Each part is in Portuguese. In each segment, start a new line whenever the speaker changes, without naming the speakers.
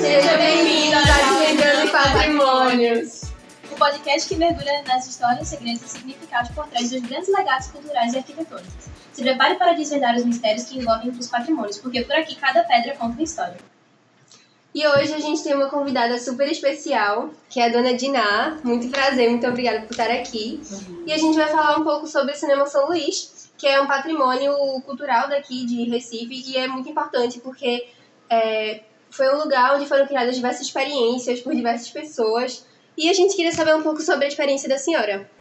Seja bem-vindo a Desvendando Patrimônios,
o podcast que mergulha nas histórias, segredos e significados por trás dos grandes legados culturais e arquitetônicos. Se prepare para desvendar os mistérios que envolvem os patrimônios, porque por aqui cada pedra conta uma história.
E hoje a gente tem uma convidada super especial, que é a dona Diná. Muito prazer, muito obrigada por estar aqui. E a gente vai falar um pouco sobre o Cinema São Luís, que é um patrimônio cultural daqui de Recife e é muito importante porque foi um lugar onde foram criadas diversas experiências por diversas pessoas. E a gente queria saber um pouco sobre a experiência da senhora.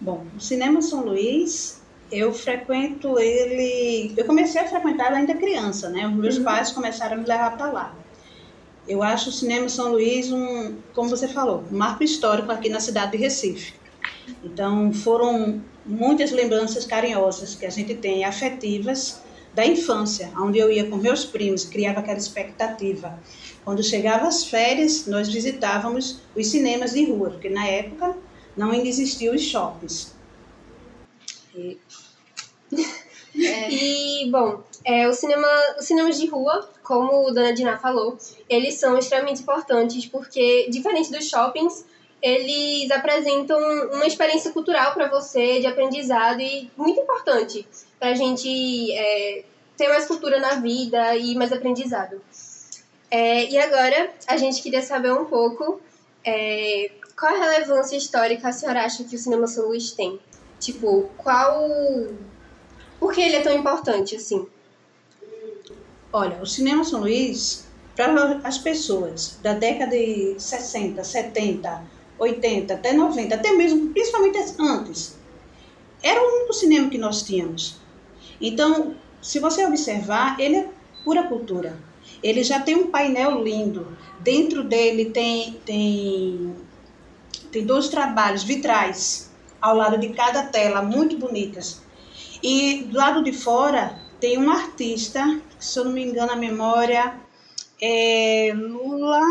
Bom, o Cinema São Luís, eu frequento ele... Eu comecei a frequentar ainda criança, né? Os meus pais começaram a me levar para lá. Eu acho o Cinema São Luís como você falou, um marco histórico aqui na cidade de Recife. Então, foram muitas lembranças carinhosas que a gente tem, afetivas, da infância, onde eu ia com meus primos, criava aquela expectativa. Quando chegava as férias, nós visitávamos os cinemas de rua, porque na época não ainda existiam os shoppings.
Os cinemas de rua, como a dona Diná falou, eles são extremamente importantes porque, diferente dos shoppings, eles apresentam uma experiência cultural para você, de aprendizado, e muito importante para a gente ter mais cultura na vida e mais aprendizado. E agora, a gente queria saber um pouco qual a relevância histórica a senhora acha que o Cinema São Luís tem? Tipo, por que ele é tão importante assim?
Olha, o Cinema São Luís, para as pessoas da década de 60, 70, 80, até 90, até mesmo, principalmente antes, era o único cinema que nós tínhamos. Então, se você observar, ele é pura cultura. Ele já tem um painel lindo. Dentro dele tem 2 trabalhos vitrais ao lado de cada tela, muito bonitas. E do lado de fora tem um artista, se eu não me engano a memória, é Lula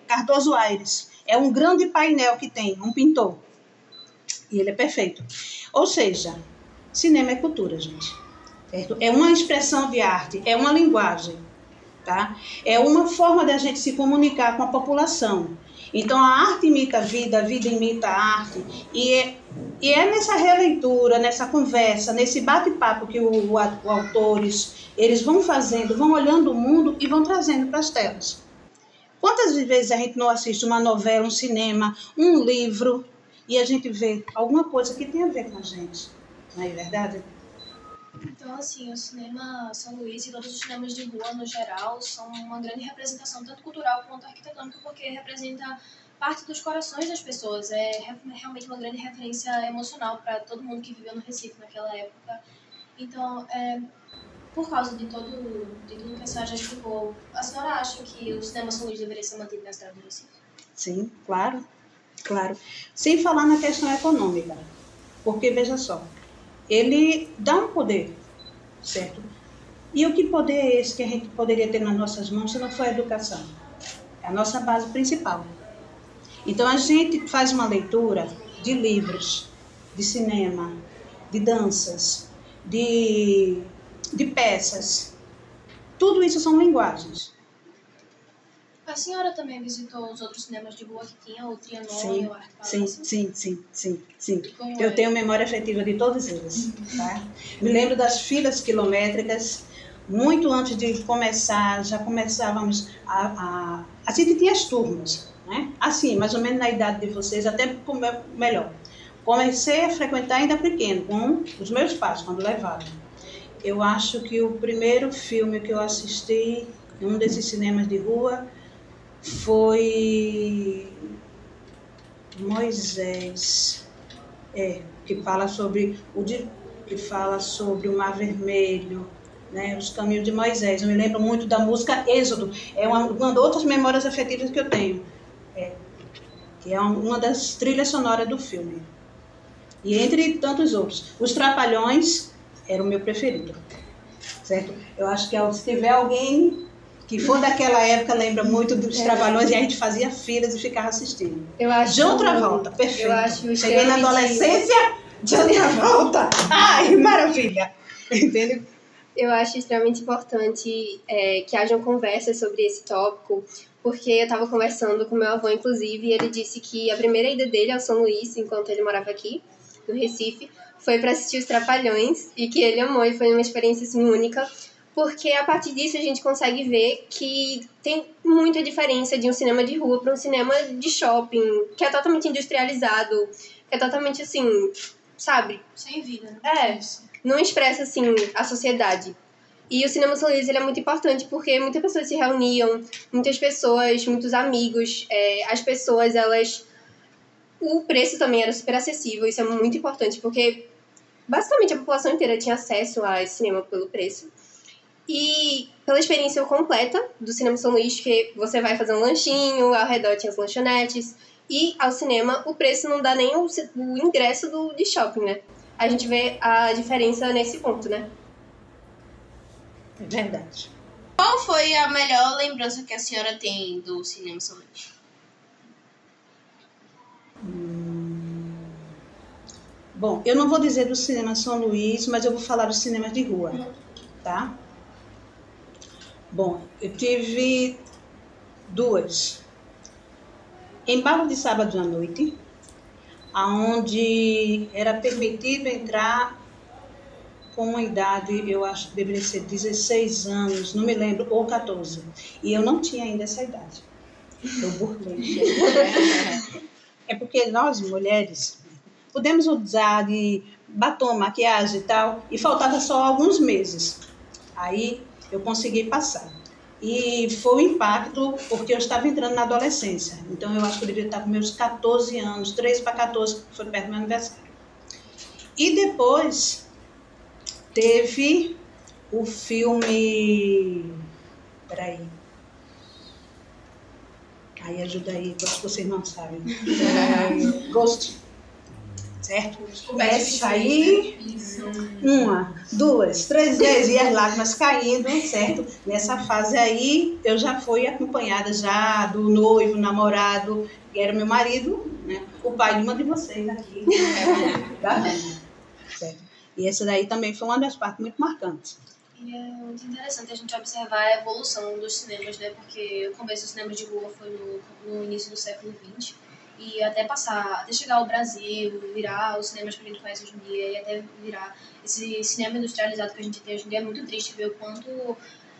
Cardoso Aires. É um grande painel que tem, um pintor. E ele é perfeito. Ou seja, cinema é cultura, gente. Certo? É uma expressão de arte, é uma linguagem. Tá? É uma forma de a gente se comunicar com a população. Então, a arte imita a vida imita a arte. E é nessa releitura, nessa conversa, nesse bate-papo que os autores eles vão fazendo, vão olhando o mundo e vão trazendo para as telas. Quantas vezes a gente não assiste uma novela, um cinema, um livro, e a gente vê alguma coisa que tem a ver com a gente? Não é verdade?
Então, assim, o Cinema São Luís e todos os cinemas de rua, no geral, são uma grande representação, tanto cultural quanto arquitetônica, porque representa parte dos corações das pessoas. É realmente uma grande referência emocional para todo mundo que viveu no Recife naquela época. Então, por causa de tudo que a senhora já explicou, a senhora acha que o Cinema São Luís deveria ser mantido na cidade do Recife?
Sim, claro. Sem falar na questão econômica, porque, veja só, ele dá um poder, certo? E o que poder é esse que a gente poderia ter nas nossas mãos se não for a educação? É a nossa base principal. Então, a gente faz uma leitura de livros, de cinema, de danças, de peças. Tudo isso são linguagens.
A senhora também visitou os outros cinemas de rua que tinha, o Trianon e o Arte Palace?
Sim. Eu tenho memória afetiva de todos eles. Tá? Me lembro das filas quilométricas. Muito antes de começar, já começávamos a gente tinha as turmas, né? Assim, mais ou menos na idade de vocês, até melhor. Comecei a frequentar ainda pequeno, com os meus pais, quando levavam. Eu acho que o primeiro filme que eu assisti em um desses cinemas de rua foi Moisés, que fala sobre o Mar Vermelho, né, os caminhos de Moisés. Eu me lembro muito da música Êxodo, é uma das outras memórias afetivas que eu tenho, que é uma das trilhas sonoras do filme. E entre tantos outros, Os Trapalhões era o meu preferido, certo? Eu acho que se tiver alguém que for daquela época, lembra muito dos Trapalhões, e a gente fazia filas e ficava assistindo. João Travolta, perfeito. Cheguei na adolescência, João Travolta. Ai, maravilha! Entendeu?
Eu acho extremamente importante que hajam conversas sobre esse tópico, porque eu tava conversando com meu avô, inclusive, e ele disse que a primeira ida dele ao São Luís, enquanto ele morava aqui, no Recife, foi para assistir os Trapalhões, e que ele amou, e foi uma experiência, assim, única, porque a partir disso a gente consegue ver que tem muita diferença de um cinema de rua para um cinema de shopping, que é totalmente industrializado, que é totalmente, assim, sabe?
Sem vida, né?
É, não expressa, assim, a sociedade. E o Cinema São Luís, ele é muito importante porque muitas pessoas se reuniam, muitas pessoas, muitos amigos, as pessoas, elas... O preço também era super acessível, isso é muito importante, porque basicamente a população inteira tinha acesso a esse cinema pelo preço. E pela experiência completa do Cinema São Luís, que você vai fazer um lanchinho, ao redor tinha as lanchonetes, e ao cinema o preço não dá nem o ingresso de shopping, né? A gente vê a diferença nesse ponto, né?
É verdade.
Qual foi a melhor lembrança que a senhora tem do Cinema São Luís?
Bom, eu não vou dizer do Cinema São Luís, mas eu vou falar dos cinemas de rua, tá? Bom, eu tive 2. Em Barro de Sábado à Noite, onde era permitido entrar com uma idade, eu acho que deveria ser 16 anos, não me lembro, ou 14. E eu não tinha ainda essa idade. Eu burlei. É porque nós, mulheres, podemos usar de batom, maquiagem e tal, e faltava só alguns meses. Aí eu consegui passar. E foi um impacto porque eu estava entrando na adolescência. Então eu acho que eu devia estar com meus 14 anos, 13 para 14, foi perto do meu aniversário. E depois teve o filme... Peraí. Aí ajuda aí, acho que vocês não sabem. Ghost. Certo? Essa aí, 1, 2, 3 vezes, e as lágrimas caindo, certo? Nessa fase aí, eu já fui acompanhada já do noivo, namorado, que era meu marido, né? O pai de uma de vocês aqui. Certo? E essa daí também foi uma das partes muito marcantes.
E é muito interessante a gente observar a evolução dos cinemas, né? Porque o começo do cinema de rua foi no início do século XX. E até chegar ao Brasil, virar os cinemas que a gente conhece hoje em dia, e até virar esse cinema industrializado que a gente tem hoje em dia, é muito triste ver o quanto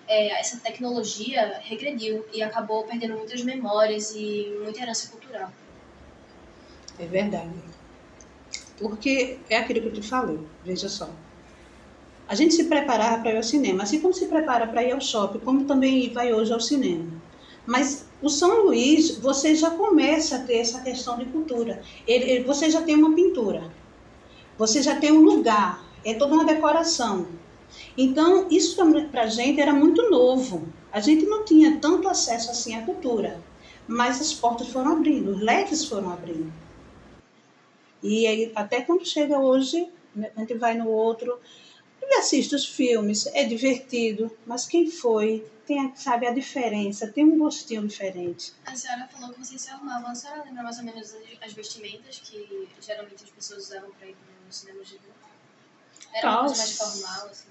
essa tecnologia regrediu e acabou perdendo muitas memórias e muita herança cultural.
É verdade. Porque é aquilo que eu te falei, veja só. A gente se preparava para ir ao cinema, assim como se prepara para ir ao shopping, como também vai hoje ao cinema. Mas o São Luís, você já começa a ter essa questão de cultura. Você já tem uma pintura, você já tem um lugar, é toda uma decoração. Então, isso para a gente era muito novo. A gente não tinha tanto acesso assim à cultura, mas as portas foram abrindo, os leques foram abrindo. E aí, até quando chega hoje, a gente vai no outro, ele assiste os filmes, é divertido, mas quem foi, sabe a diferença, tem um gostinho diferente.
A senhora falou que vocês se arrumavam. A senhora lembra mais ou menos as vestimentas que geralmente as pessoas usavam para ir para os cinemas de rua? Era uma coisa mais formal, assim?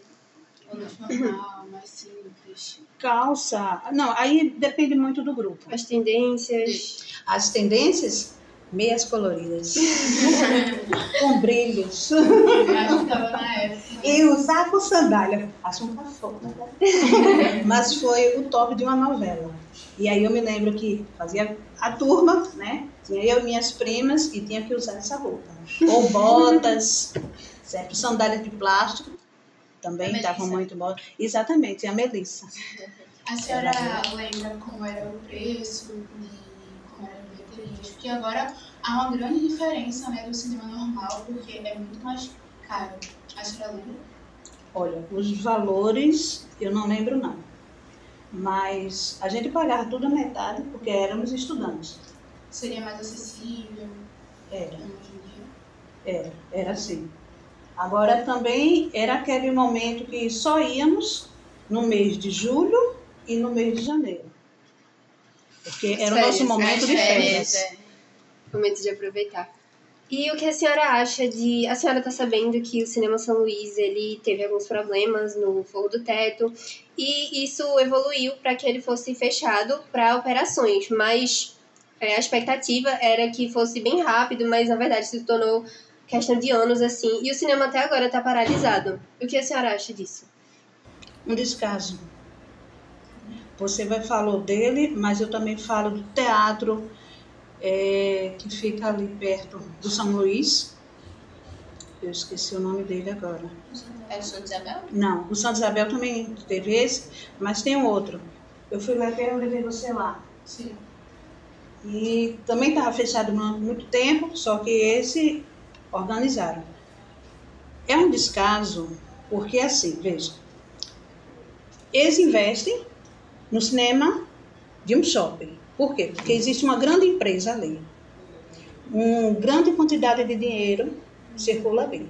Ou mais formal, mais simples?
Calça, não, aí depende muito do grupo.
As tendências...
As tendências, meias coloridas, com brilhos.
Estava na época.
E usar com sandália. Acho um cafona, né? Mas foi o top de uma novela. E aí eu me lembro que fazia a turma, né? Tinha eu e minhas primas e tinha que usar essa roupa. Ou botas, certo? Sandália de plástico, também estavam muito boas. Exatamente, a Melissa.
A senhora lembra como era o preço e como eram as bilheterias? Porque agora há uma grande diferença, né, do cinema normal, porque é muito mais caro. A senhora lembra?
Olha, os valores eu não lembro não. Mas a gente pagava tudo a metade porque éramos estudantes.
Seria mais acessível?
Era.
Hoje em dia?
Era assim. Agora também era aquele momento que só íamos no mês de julho e no mês de janeiro. Porque era o nosso momento de férias.
Momento de aproveitar. E o que a senhora acha de... A senhora está sabendo que o Cinema São Luís, ele teve alguns problemas no forro do teto, e isso evoluiu para que ele fosse fechado para operações, mas a expectativa era que fosse bem rápido, mas na verdade se tornou questão de anos, assim, e o cinema até agora está paralisado. O que a senhora acha disso?
Um descaso. Você falou dele, mas eu também falo do teatro, que fica ali perto do São Luís. Eu esqueci o nome dele agora.
É o Santa Isabel?
Não, o Santa Isabel também teve esse, mas tem um outro. Eu fui lá e eu levei você lá.
Sim.
E também estava fechado há muito tempo, só que esse organizaram. É um descaso, porque assim, veja, eles investem no cinema de um shopping. Por quê? Porque existe uma grande empresa ali. Uma grande quantidade de dinheiro circula ali.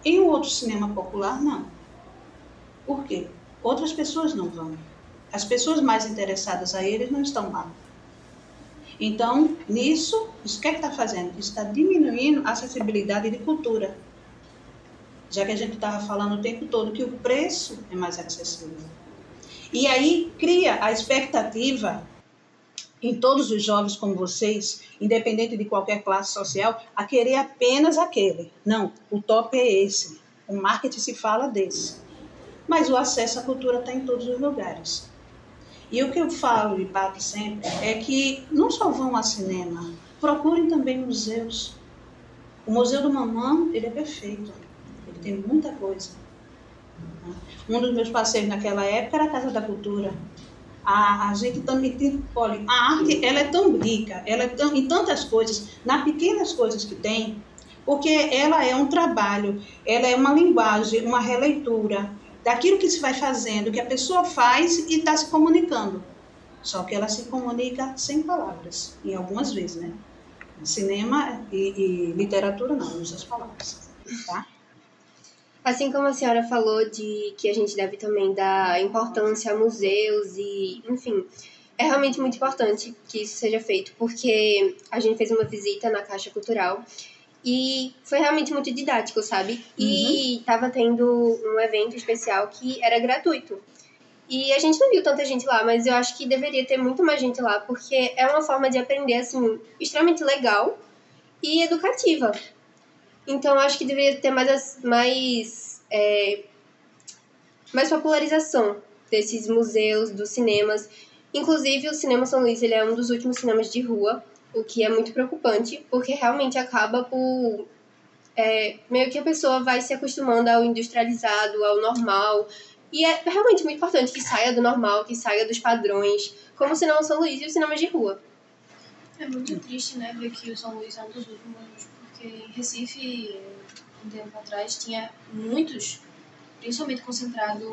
Em um outro cinema popular, não. Por quê? Outras pessoas não vão. As pessoas mais interessadas a eles não estão lá. Então, nisso, isso que está fazendo? Está diminuindo a acessibilidade de cultura. Já que a gente estava falando o tempo todo que o preço é mais acessível. E aí cria a expectativa em todos os jovens como vocês, independente de qualquer classe social, a querer apenas aquele. Não, o top é esse. O marketing se fala desse. Mas o acesso à cultura está em todos os lugares. E o que eu falo e bato sempre é que não só vão ao cinema, procurem também museus. O Museu do Mamão, ele é perfeito. Ele tem muita coisa. Um dos meus passeios naquela época era a Casa da Cultura. A gente também tem, olha, a arte ela é tão rica, ela é tão, em tantas coisas, nas pequenas coisas que tem, porque ela é um trabalho, ela é uma linguagem, uma releitura daquilo que se vai fazendo, que a pessoa faz e está se comunicando. Só que ela se comunica sem palavras, em algumas vezes, né? Cinema e literatura não, usa as palavras, tá?
Assim como a senhora falou de que a gente deve também dar importância a museus e, enfim, é realmente muito importante que isso seja feito, porque a gente fez uma visita na Caixa Cultural e foi realmente muito didático, sabe? E estava tendo um evento especial que era gratuito. E a gente não viu tanta gente lá, mas eu acho que deveria ter muito mais gente lá, porque é uma forma de aprender, assim, extremamente legal e educativa. Então, acho que deveria ter mais popularização desses museus, dos cinemas. Inclusive, o Cinema São Luís ele é um dos últimos cinemas de rua, o que é muito preocupante, porque realmente acaba por... meio que a pessoa vai se acostumando ao industrializado, ao normal. E é realmente muito importante que saia do normal, que saia dos padrões, como o Cinema São Luís e os cinemas de rua.
É muito triste, né, ver que o São Luís é um dos últimos, porque em Recife, um tempo atrás, tinha muitos, principalmente concentrado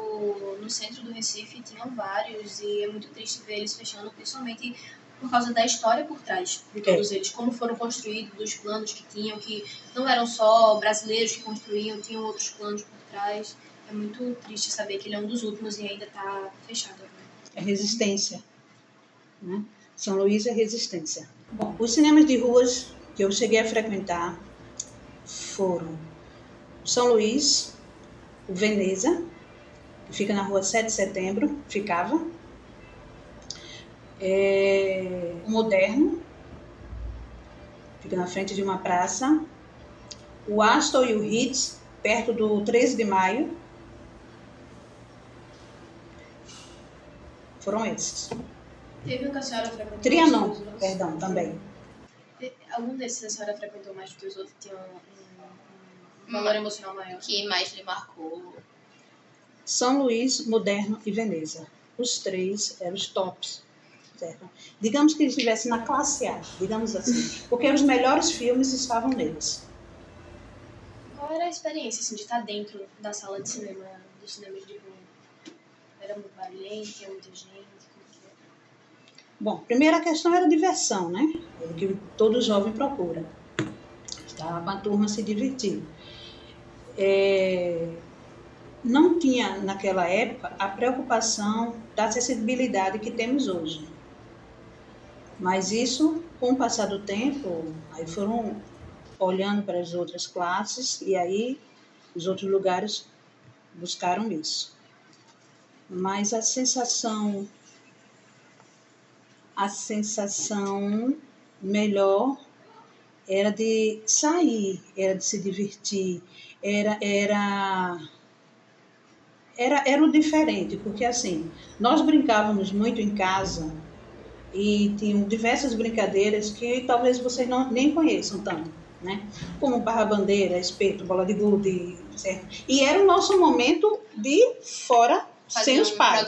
no centro do Recife, tinham vários, e é muito triste ver eles fechando, principalmente por causa da história por trás de todos eles, como foram construídos, dos planos que tinham, que não eram só brasileiros que construíam, tinham outros planos por trás. É muito triste saber que ele é um dos últimos e ainda está fechado agora.
É resistência, né? São Luís é resistência. Bom, os cinemas de ruas que eu cheguei a frequentar foram São Luís, o Veneza, que fica na rua 7 de setembro, ficava. O Moderno, fica na frente de uma praça. O Astor e o Ritz, perto do 13 de maio. Foram esses.
Teve um que a senhora frequentou?
Trianon, perdão, também.
Algum desses a senhora frequentou mais do que os outros? Tinha um valor emocional maior?
Que mais lhe marcou?
São Luís, Moderno e Veneza. Os três eram os tops. Certo? Digamos que eles estivessem na classe A, digamos assim. Porque os melhores filmes estavam neles.
Qual era a experiência assim, de estar dentro da sala de cinema, dos cinemas de rua? Era muito barulhento, tinha muita gente? Como que era?
Bom, primeira questão era a diversão, né? É o que todo jovem procura. Estar com a turma se divertir. Não tinha, naquela época, a preocupação da acessibilidade que temos hoje. Mas isso, com o passar do tempo, aí foram olhando para as outras classes, e aí os outros lugares buscaram isso. Mas a sensação melhor era de sair, era de se divertir, era o diferente, porque assim, nós brincávamos muito em casa e tinham diversas brincadeiras que talvez vocês nem conheçam tanto, né? Como barra-bandeira, espeto, bola de gude, certo? E era o nosso momento de fora, sem os pais.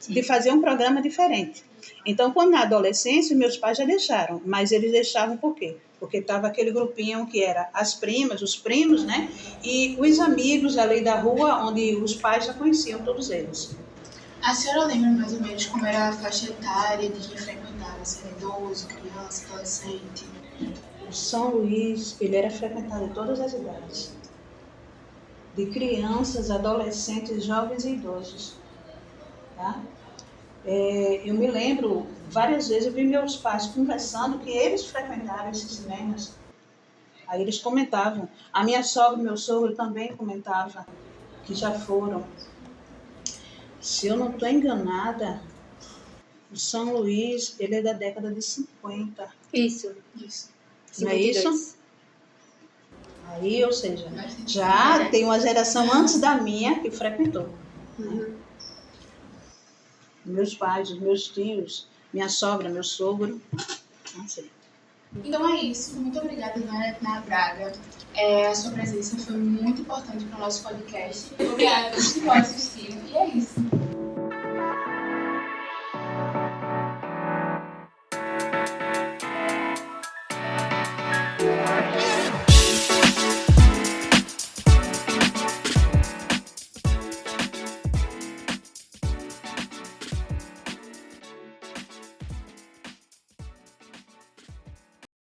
De fazer um programa diferente. Então, quando na adolescência, meus pais já deixaram, mas eles deixavam por quê? Porque estava aquele grupinho que era as primas, os primos, né? E os amigos ali da rua, onde os pais já conheciam todos eles.
A senhora lembra mais ou menos como era a faixa etária de quem frequentava? Se era idoso, criança, adolescente?
O São Luís, ele era frequentado em todas as idades. De crianças, adolescentes, jovens e idosos. Tá? Eu me lembro, várias vezes eu vi meus pais conversando que eles frequentaram esses cinemas. Aí eles comentavam. A minha sogra e meu sogro também comentavam que já foram. Se eu não estou enganada, o São Luís, ele é da década de 50.
Isso.
Não é isso? Aí, ou seja, já tem uma geração antes da minha que frequentou. Né? Meus pais, os meus tios, minha sogra, meu sogro. Não sei.
Então é isso. Muito obrigada, Ana Braga. A sua presença foi muito importante para o nosso podcast. Obrigada a todos que assistiram. E é isso.